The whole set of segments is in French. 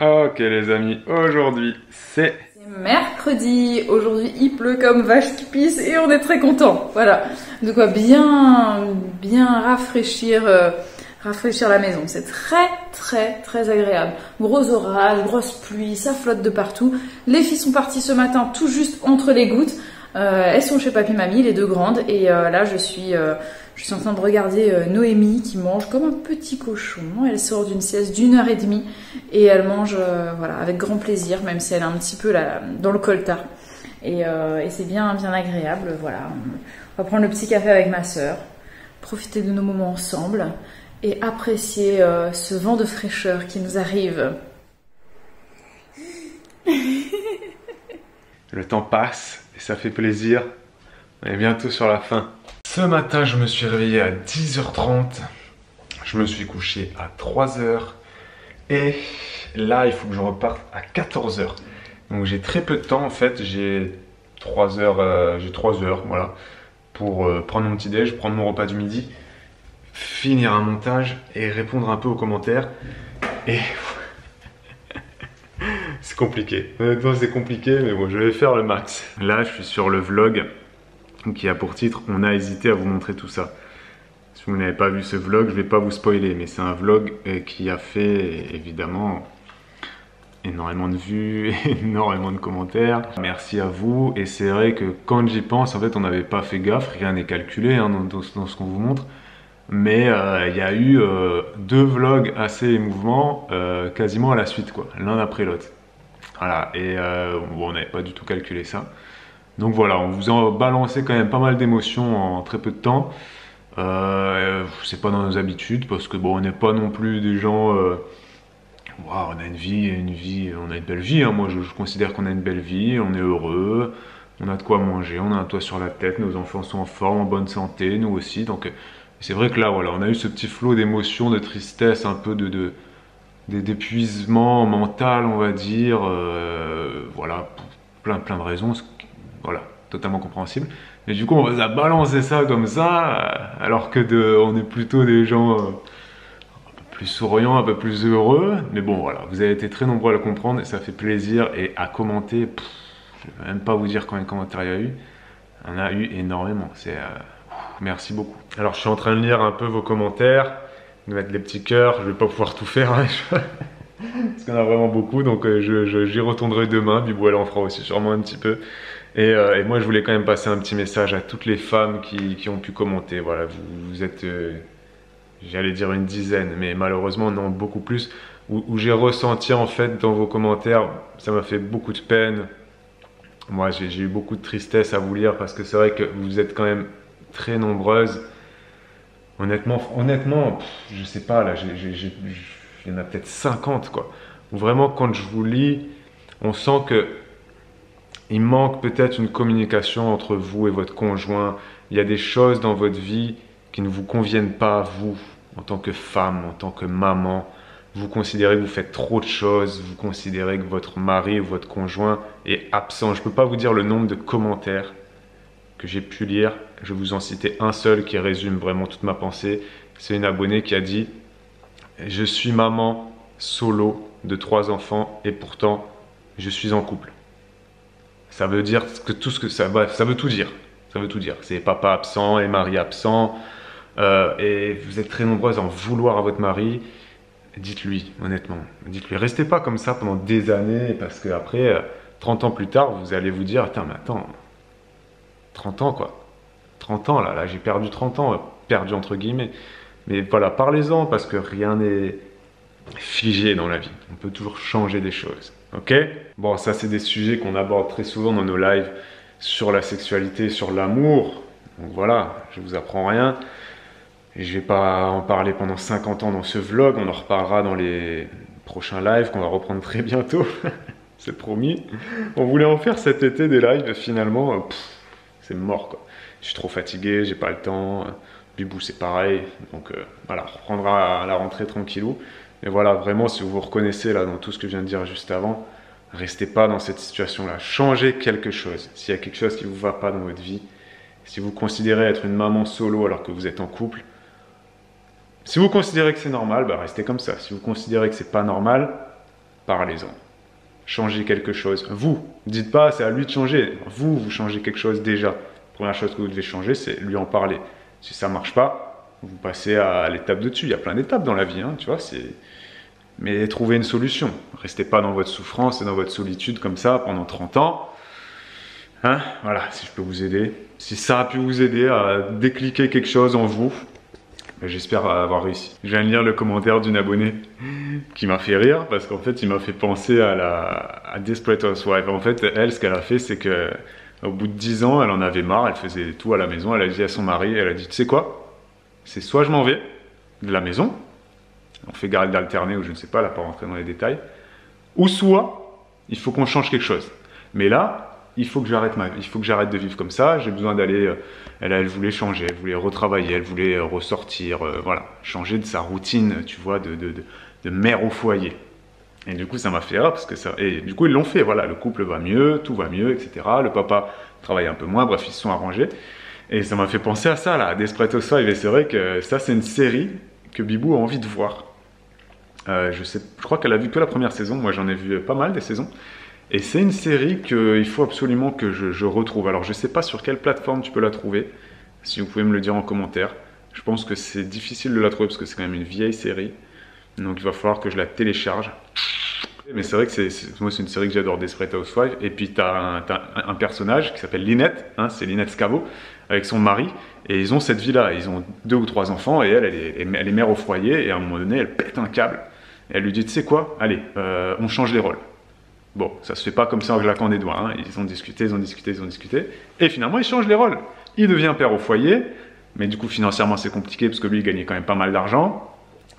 Ok les amis, aujourd'hui c'est mercredi. Aujourd'hui il pleut comme vache qui pisse et on est très content. Voilà, de quoi bien rafraîchir la maison. C'est très agréable. Gros orage, grosse pluie, ça flotte de partout. Les filles sont parties ce matin tout juste entre les gouttes. Elles sont chez papy mamie, les deux grandes, et là je suis en train de regarder Noémie qui mange comme un petit cochon. Elle sort d'une sieste d'1h30 et elle mange voilà, avec grand plaisir, même si elle est un petit peu là, dans le coltard. Et c'est bien agréable. Voilà. On va prendre le petit café avec ma sœur, profiter de nos moments ensemble et apprécier ce vent de fraîcheur qui nous arrive. Le temps passe et ça fait plaisir. On est bientôt sur la fin. Ce matin, je me suis réveillé à 10h30. Je me suis couché à 3h. Et là, il faut que je reparte à 14h. Donc j'ai très peu de temps en fait. J'ai 3 heures, voilà, pour prendre mon petit déj, prendre mon repas du midi, finir un montage et répondre un peu aux commentaires. Et c'est compliqué. Honnêtement, c'est compliqué, mais bon, je vais faire le max. Là, je suis sur le vlog qui a pour titre « On a hésité à vous montrer tout ça ». Si vous n'avez pas vu ce vlog, je ne vais pas vous spoiler, mais c'est un vlog qui a fait évidemment énormément de vues, énormément de commentaires. Merci à vous. Et c'est vrai que quand j'y pense, en fait, on n'avait pas fait gaffe, rien n'est calculé hein, dans ce qu'on vous montre. Mais il y a eu 2 vlogs assez émouvants quasiment à la suite, quoi, l'un après l'autre. Voilà, et bon, on n'avait pas du tout calculé ça. Donc voilà, on vous a balancé quand même pas mal d'émotions en très peu de temps. C'est pas dans nos habitudes parce que bon, on n'est pas non plus des gens. Wow, on a on a une belle vie. Hein. Moi, je considère qu'on a une belle vie, on est heureux, on a de quoi manger, on a un toit sur la tête, nos enfants sont en forme, en bonne santé, nous aussi. Donc c'est vrai que là, voilà, on a eu ce petit flot d'émotions, de tristesse, un peu d'épuisement mental, on va dire. Voilà, pour plein de raisons. Voilà, totalement compréhensible. Mais du coup, on vous a balancé ça comme ça, alors que on est plutôt des gens un peu plus souriants, un peu plus heureux. Mais bon, voilà, vous avez été très nombreux à le comprendre et ça fait plaisir. Et à commenter, je ne vais même pas vous dire combien de commentaires il y a eu. Il y en a eu énormément. Merci beaucoup. Alors, je suis en train de lire un peu vos commentaires, de mettre les petits cœurs. Je ne vais pas pouvoir tout faire, hein, parce qu'on a vraiment beaucoup. Donc, j'y retournerai demain. Bibou, elle en fera aussi sûrement un petit peu. Et moi, je voulais quand même passer un petit message à toutes les femmes qui ont pu commenter. Voilà, vous êtes, j'allais dire une dizaine, mais malheureusement, non, beaucoup plus. Où j'ai ressenti, en fait, dans vos commentaires, ça m'a fait beaucoup de peine. Moi, j'ai eu beaucoup de tristesse à vous lire parce que c'est vrai que vous êtes quand même très nombreuses. Honnêtement, je sais pas, là, il y en a peut-être 50, quoi. Où vraiment, quand je vous lis, on sent que il manque peut-être une communication entre vous et votre conjoint. Il y a des choses dans votre vie qui ne vous conviennent pas à vous, en tant que femme, en tant que maman. Vous considérez que vous faites trop de choses, vous considérez que votre mari ou votre conjoint est absent. Je ne peux pas vous dire le nombre de commentaires que j'ai pu lire. Je vais vous en citer un seul qui résume vraiment toute ma pensée. C'est une abonnée qui a dit « Je suis maman solo de 3 enfants et pourtant je suis en couple ». Ça veut dire que tout ce que ça, bref, ça veut tout dire. Ça veut tout dire. C'est papa absent et mari absent. Et vous êtes très nombreuses à en vouloir à votre mari. Dites-lui, honnêtement. Dites-lui. Restez pas comme ça pendant des années parce qu'après, 30 ans plus tard, vous allez vous dire, attends, mais attends, 30 ans quoi. 30 ans là j'ai perdu 30 ans, perdu entre guillemets. Mais voilà, parlez-en parce que rien n'est figé dans la vie. On peut toujours changer des choses. Ok? Bon, ça c'est des sujets qu'on aborde très souvent dans nos lives sur la sexualité, sur l'amour. Donc voilà, je vous apprends rien. Et je vais pas en parler pendant 50 ans dans ce vlog. On en reparlera dans les prochains lives qu'on va reprendre très bientôt. C'est promis. On voulait en faire cet été des lives, finalement, c'est mort quoi. Je suis trop fatigué, j'ai pas le temps. Bibou c'est pareil. Donc voilà, on reprendra à la rentrée tranquillou. Mais voilà, vraiment, si vous vous reconnaissez là dans tout ce que je viens de dire juste avant, restez pas dans cette situation-là. Changez quelque chose. S'il y a quelque chose qui ne vous va pas dans votre vie, si vous considérez être une maman solo alors que vous êtes en couple, si vous considérez que c'est normal, bah restez comme ça. Si vous considérez que c'est pas normal, parlez-en. Changez quelque chose. Vous, dites pas c'est à lui de changer. Vous changez quelque chose déjà. Première chose que vous devez changer, c'est lui en parler. Si ça marche pas, vous passez à l'étape de dessus. Il y a plein d'étapes dans la vie, hein, tu vois. Mais trouvez une solution. Restez pas dans votre souffrance et dans votre solitude comme ça pendant 30 ans. Hein, voilà, si je peux vous aider. Si ça a pu vous aider à décliquer quelque chose en vous, j'espère avoir réussi. Je viens de lire le commentaire d'une abonnée qui m'a fait rire parce qu'en fait, il m'a fait penser à Desperate Housewives. En fait, elle, ce qu'elle a fait, c'est que au bout de 10 ans, elle en avait marre, elle faisait tout à la maison. Elle a dit à son mari, elle a dit, tu sais quoi? C'est soit je m'en vais de la maison, on fait garde d'alterner ou je ne sais pas, elle n'a pas rentré dans les détails, ou soit il faut qu'on change quelque chose. Mais là, il faut que j'arrête de vivre comme ça, j'ai besoin d'aller... Elle voulait changer, elle voulait retravailler, elle voulait ressortir, voilà, changer de sa routine, tu vois, de mère au foyer. Et du coup, ça m'a fait rire, parce que ça... Et du coup, ils l'ont fait, voilà, le couple va mieux, tout va mieux, etc. Le papa travaille un peu moins, bref, ils se sont arrangés. Et ça m'a fait penser à ça, là, à Desperate Housewives. Et c'est vrai que ça, c'est une série que Bibou a envie de voir. Je crois qu'elle a vu que la première saison, moi j'en ai vu pas mal des saisons. Et c'est une série qu'il faut absolument que je retrouve. Alors je ne sais pas sur quelle plateforme tu peux la trouver, si vous pouvez me le dire en commentaire. Je pense que c'est difficile de la trouver parce que c'est quand même une vieille série. Donc il va falloir que je la télécharge. Mais c'est vrai que moi c'est une série que j'adore, Desperate Housewives. Et puis tu as un personnage qui s'appelle Lynette, hein, c'est Lynette Scavo, avec son mari. Et ils ont cette vie-là, ils ont 2 ou 3 enfants et elle est mère au foyer. Et à un moment donné, elle pète un câble. Et elle lui dit, tu sais quoi, allez, on change les rôles. Bon, ça se fait pas comme ça en claquant des doigts, hein. Ils ont discuté, et finalement ils changent les rôles. Il devient père au foyer, mais du coup financièrement c'est compliqué parce que lui il gagnait quand même pas mal d'argent.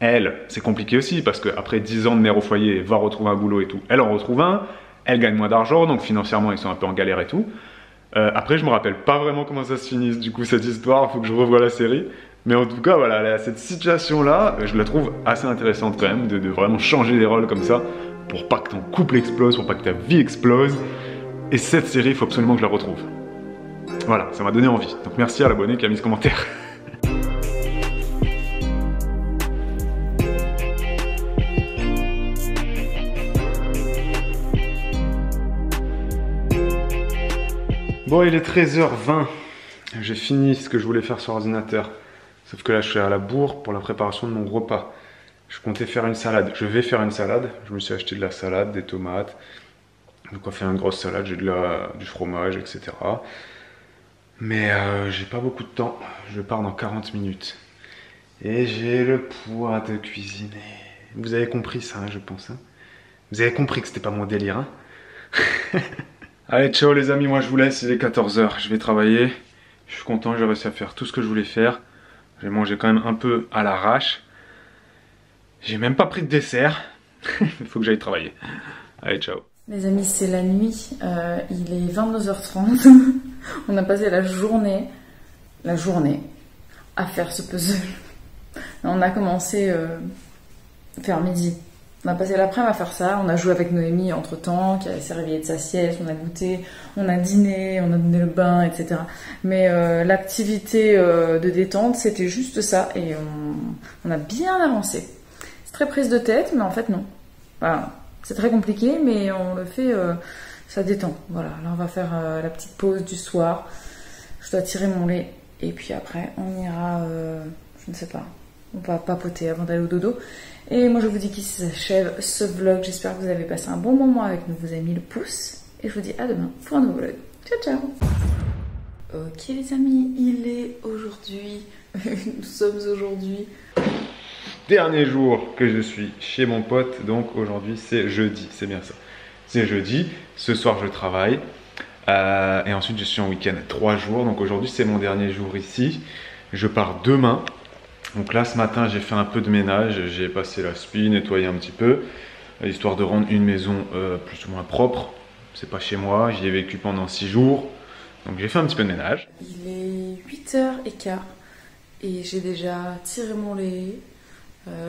Elle, c'est compliqué aussi parce qu'après 10 ans de mère au foyer, elle va retrouver un boulot et tout. Elle en retrouve un, elle gagne moins d'argent, donc financièrement ils sont un peu en galère et tout. Après je me rappelle pas vraiment comment ça se finit, du coup cette histoire, il faut que je revoie la série. Mais en tout cas, voilà, cette situation-là, je la trouve assez intéressante quand même, de vraiment changer les rôles comme ça, pour pas que ton couple explose, pour pas que ta vie explose. Et cette série, il faut absolument que je la retrouve. Voilà, ça m'a donné envie. Donc merci à l'abonné qui a mis ce commentaire. Bon, il est 13h20. J'ai fini ce que je voulais faire sur ordinateur. Sauf que là, je suis à la bourre pour la préparation de mon repas. Je comptais faire une salade. Je vais faire une salade. Je me suis acheté de la salade, des tomates. De quoi faire une grosse salade. J'ai du fromage, etc. Mais j'ai pas beaucoup de temps. Je pars dans 40 minutes. Et j'ai le poids de cuisiner. Vous avez compris ça, hein, je pense. Hein, vous avez compris que c'était pas mon délire. Hein. Allez, ciao les amis. Moi, je vous laisse. Il est 14h. Je vais travailler. Je suis content. J'ai réussi à faire tout ce que je voulais faire. J'ai mangé quand même un peu à l'arrache. J'ai même pas pris de dessert. Il faut que j'aille travailler. Allez, ciao. Les amis, c'est la nuit. Il est 22h30. On a passé la journée à faire ce puzzle. On a commencé vers midi. On a passé l'après-midi à faire ça. On a joué avec Noémie entre-temps, qui s'est réveillée de sa sieste. On a goûté, on a dîné, on a donné le bain, etc. Mais l'activité de détente, c'était juste ça. Et on a bien avancé. C'est très prise de tête, mais en fait, non. Voilà. C'est très compliqué, mais on le fait, ça détend. Voilà. Là, on va faire la petite pause du soir. Je dois tirer mon lait. Et puis après, on ira, je ne sais pas, on va papoter avant d'aller au dodo. Et moi, je vous dis qu'ici s'achève ce vlog. J'espère que vous avez passé un bon moment avec nous. Vous avez mis le pouce. Et je vous dis à demain pour un nouveau vlog. Ciao, ciao. Ok, les amis, il est aujourd'hui. Nous sommes aujourd'hui. Dernier jour que je suis chez mon pote. Donc aujourd'hui, c'est jeudi. C'est bien ça. C'est jeudi. Ce soir, je travaille. Et ensuite, je suis en week-end 3 jours. Donc aujourd'hui, c'est mon dernier jour ici. Je pars demain. Donc là, ce matin, j'ai fait un peu de ménage. J'ai passé la spie, nettoyé un petit peu, histoire de rendre une maison plus ou moins propre. C'est pas chez moi. J'y ai vécu pendant 6 jours. Donc j'ai fait un petit peu de ménage. Il est 8h15 et j'ai déjà tiré mon lait,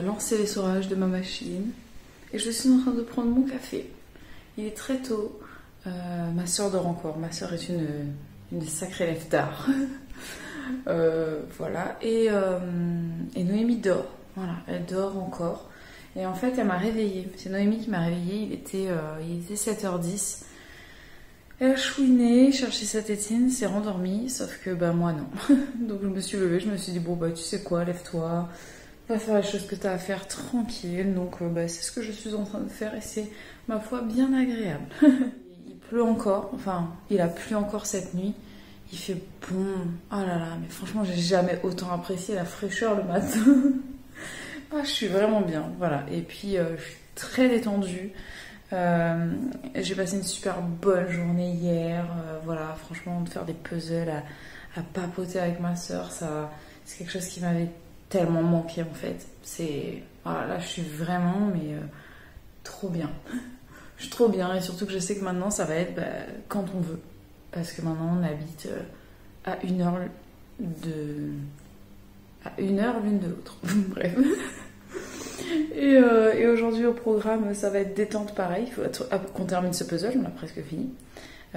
lancé l'essorage de ma machine. Et je suis en train de prendre mon café. Il est très tôt. Ma soeur dort encore. Ma soeur est une sacrée lève tard. Voilà. Et Noémie dort. Voilà, elle dort encore. Et en fait, elle m'a réveillée. C'est Noémie qui m'a réveillée. Il était 7h10. Elle a chouiné, cherché sa tétine, s'est rendormie. Sauf que moi non. Donc je me suis levée. Je me suis dit, bon tu sais quoi, lève-toi. Va faire les choses que tu as à faire tranquille. Donc c'est ce que je suis en train de faire. Et c'est, ma foi, bien agréable. Il pleut encore. Enfin, il a plu encore cette nuit. Il fait bon. Oh là là, mais franchement, j'ai jamais autant apprécié la fraîcheur le matin. Je suis vraiment bien, voilà. Et puis, je suis très détendue. J'ai passé une super bonne journée hier. Voilà, franchement, de faire des puzzles, à papoter avec ma soeur, c'est quelque chose qui m'avait tellement manqué en fait. Voilà, là, je suis vraiment, trop bien. Je suis trop bien et surtout que je sais que maintenant, ça va être quand on veut. Parce que maintenant, on habite à 1 heure l'une de l'autre. Bref. Et aujourd'hui au programme, ça va être détente pareil. Il faut qu'on termine ce puzzle, on a presque fini.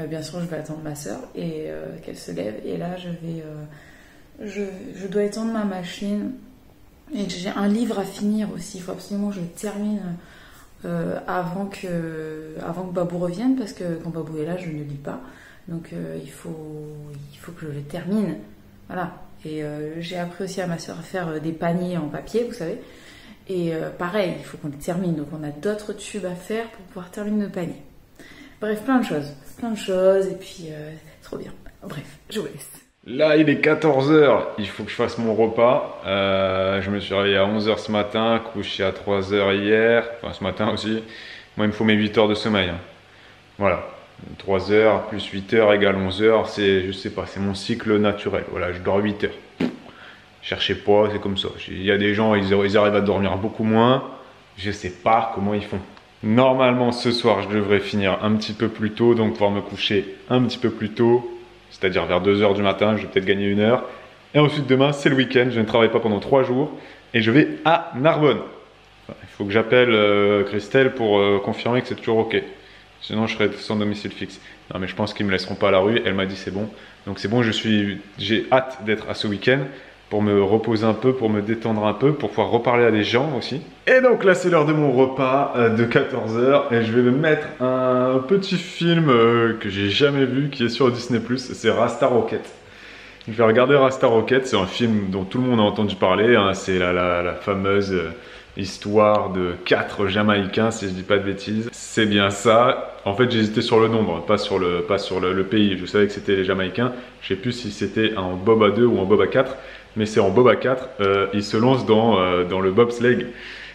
Bien sûr, je vais attendre ma soeur et qu'elle se lève. Et là, je dois étendre ma machine. Et j'ai un livre à finir aussi. Il faut absolument que je le termine avant que Babou revienne. Parce que quand Babou est là, je ne lis pas. Donc il faut que je le termine. Voilà. Et j'ai appris aussi à ma soeur à faire des paniers en papier, vous savez. Et pareil, il faut qu'on les termine. Donc on a d'autres tubes à faire pour pouvoir terminer nos paniers. Bref, plein de choses. Et puis, trop bien. Bref, je vous laisse. Là, il est 14h. Il faut que je fasse mon repas. Je me suis réveillé à 11h ce matin, couché à 3h hier. Enfin, ce matin aussi. Moi, il me faut mes 8 heures de sommeil. Hein. Voilà. 3h plus 8h égale 11h. Je sais pas, c'est mon cycle naturel. Voilà, je dors 8 heures. Cherchez pas, c'est comme ça. Il y a des gens, ils arrivent à dormir beaucoup moins. Je sais pas comment ils font. Normalement, ce soir, je devrais finir un petit peu plus tôt, donc pouvoir me coucher un petit peu plus tôt, c'est-à-dire vers 2h du matin, je vais peut-être gagner 1 heure. Et ensuite, demain, c'est le week-end, je ne travaille pas pendant 3 jours, et je vais à Narbonne. Enfin, il faut que j'appelle Christelle pour confirmer que c'est toujours OK. Sinon, je serai sans domicile fixe. Non, mais je pense qu'ils ne me laisseront pas à la rue. Elle m'a dit c'est bon. Donc c'est bon, j'ai hâte d'être à ce week-end pour me reposer un peu, pour me détendre un peu, pour pouvoir reparler à des gens aussi. Et donc là, c'est l'heure de mon repas de 14h et je vais me mettre un petit film que j'ai jamais vu, qui est sur Disney+, c'est Rasta Rocket. Je vais regarder Rasta Rocket, c'est un film dont tout le monde a entendu parler, hein. C'est la fameuse histoire de 4 Jamaïcains, si je dis pas de bêtises. C'est bien ça. En fait, j'hésitais sur le nombre, pas sur le pays. Je savais que c'était les Jamaïcains. Je sais plus si c'était en bob à 2 ou en bob à 4. Mais c'est en bob à 4, ils se lancent dans le bobsleigh.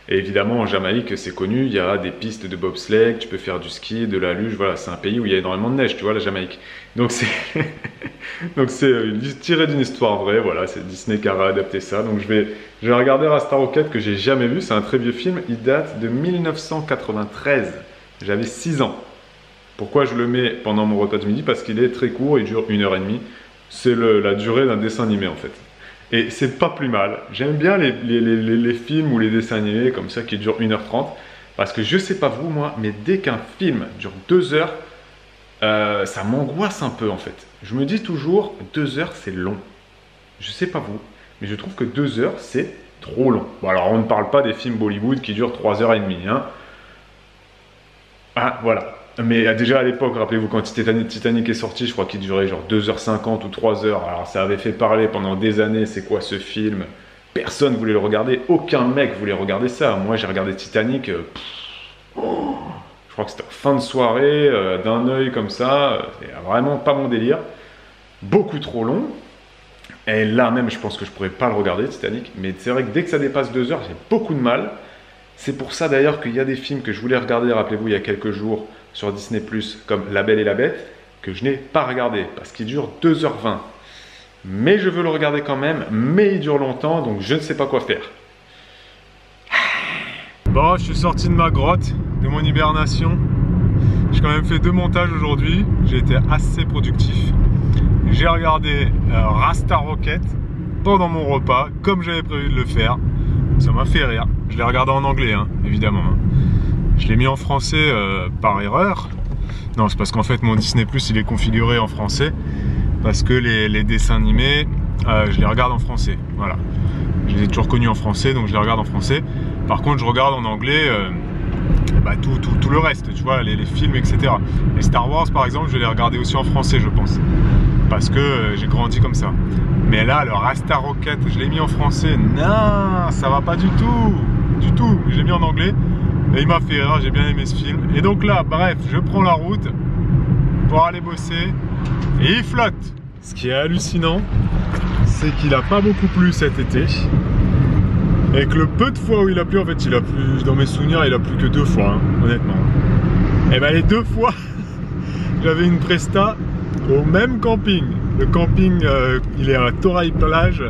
Et évidemment, en Jamaïque, c'est connu, il y a des pistes de bobsleigh, tu peux faire du ski, de la luge, voilà, c'est un pays où il y a énormément de neige, tu vois, la Jamaïque. Donc c'est tiré d'une histoire vraie, voilà, c'est Disney qui a adapté ça. Donc je vais regarder Rasta Rocket que j'ai jamais vu, c'est un très vieux film, il date de 1993, j'avais 6 ans. Pourquoi je le mets pendant mon repas de midi? Parce qu'il est très court, il dure 1h30, c'est la durée d'un dessin animé en fait. Et c'est pas plus mal. J'aime bien les films ou les dessins animés comme ça qui durent 1h30. Parce que je sais pas vous, moi, mais dès qu'un film dure 2 heures, ça m'angoisse un peu en fait. Je me dis toujours, 2 heures c'est long. Je sais pas vous, mais je trouve que 2 heures c'est trop long. Bon, alors on ne parle pas des films Bollywood qui durent 3h30. Hein. Ah, voilà. Mais déjà à l'époque, rappelez-vous, quand Titanic est sorti, je crois qu'il durait genre 2h50 ou 3h. Alors ça avait fait parler pendant des années, c'est quoi ce film? Personne ne voulait le regarder, aucun mec voulait regarder ça. Moi j'ai regardé Titanic, je crois que c'était en fin de soirée, d'un œil comme ça. C'est vraiment pas mon délire. Beaucoup trop long. Et là même, je pense que je pourrais pas le regarder, Titanic. Mais c'est vrai que dès que ça dépasse 2 heures, j'ai beaucoup de mal. C'est pour ça d'ailleurs qu'il y a des films que je voulais regarder, rappelez-vous, il y a quelques jours, sur Disney+, comme La Belle et la Bête, que je n'ai pas regardé, parce qu'il dure 2h20. Mais je veux le regarder quand même, mais il dure longtemps, donc je ne sais pas quoi faire. Bon, je suis sorti de ma grotte, de mon hibernation. J'ai quand même fait 2 montages aujourd'hui, j'ai été assez productif. J'ai regardé Rasta Rocket pendant mon repas, comme j'avais prévu de le faire. Ça m'a fait rire. Je l'ai regardé en anglais, hein, évidemment. Je l'ai mis en français par erreur. Non, c'est parce qu'en fait mon Disney Plus il est configuré en français. parce que les dessins animés, je les regarde en français. Voilà. Je les ai toujours connus en français, donc je les regarde en français. Par contre, je regarde en anglais tout le reste, tu vois, les films, etc. Et Star Wars, par exemple, je vais les regarder aussi en français, je pense. Parce que j'ai grandi comme ça. Mais là, le Rasta Rocket, je l'ai mis en français. Non, ça va pas du tout. Du tout. Je l'ai mis en anglais. Et il m'a fait rire, j'ai bien aimé ce film. Et donc là, bref, je prends la route pour aller bosser. Et il flotte. Ce qui est hallucinant, c'est qu'il a pas beaucoup plu cet été. Et que le peu de fois où il a plu, en fait, il a plu, dans mes souvenirs, il a plu que 2 fois, hein, honnêtement. Et ben les 2 fois, j'avais une presta au même camping. Le camping, il est à Torail-Plage,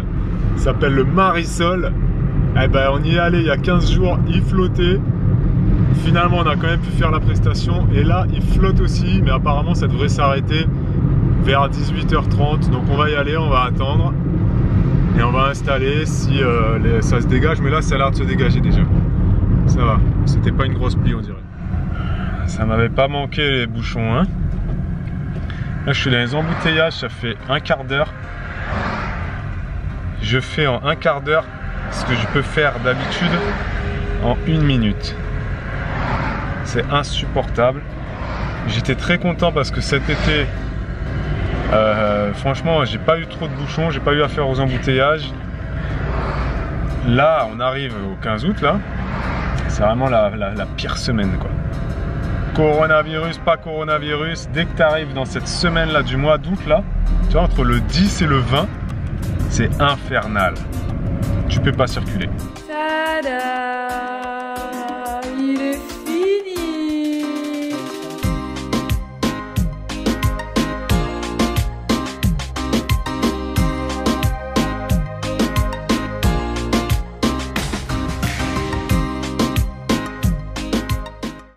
il s'appelle le Marisol. Et ben on y est allé il y a 15 jours, il flottait. Finalement, on a quand même pu faire la prestation. Et là, il flotte aussi, mais apparemment, ça devrait s'arrêter vers 18h30. Donc on va y aller, on va attendre. Et on va installer si ça se dégage, mais là ça a l'air de se dégager déjà. Ça va, c'était pas une grosse pluie on dirait. Ça m'avait pas manqué les bouchons, hein. Là je suis dans les embouteillages, ça fait un quart d'heure. Je fais en un quart d'heure ce que je peux faire d'habitude en 1 minute. C'est insupportable. J'étais très content parce que cet été, franchement, j'ai pas eu trop de bouchons, j'ai pas eu affaire aux embouteillages. Là, on arrive au 15 août, là. C'est vraiment la pire semaine, quoi. Coronavirus, pas coronavirus, dès que tu arrives dans cette semaine-là du mois d'août, là, tu vois, entre le 10 et le 20, c'est infernal. Tu peux pas circuler. Tada, il est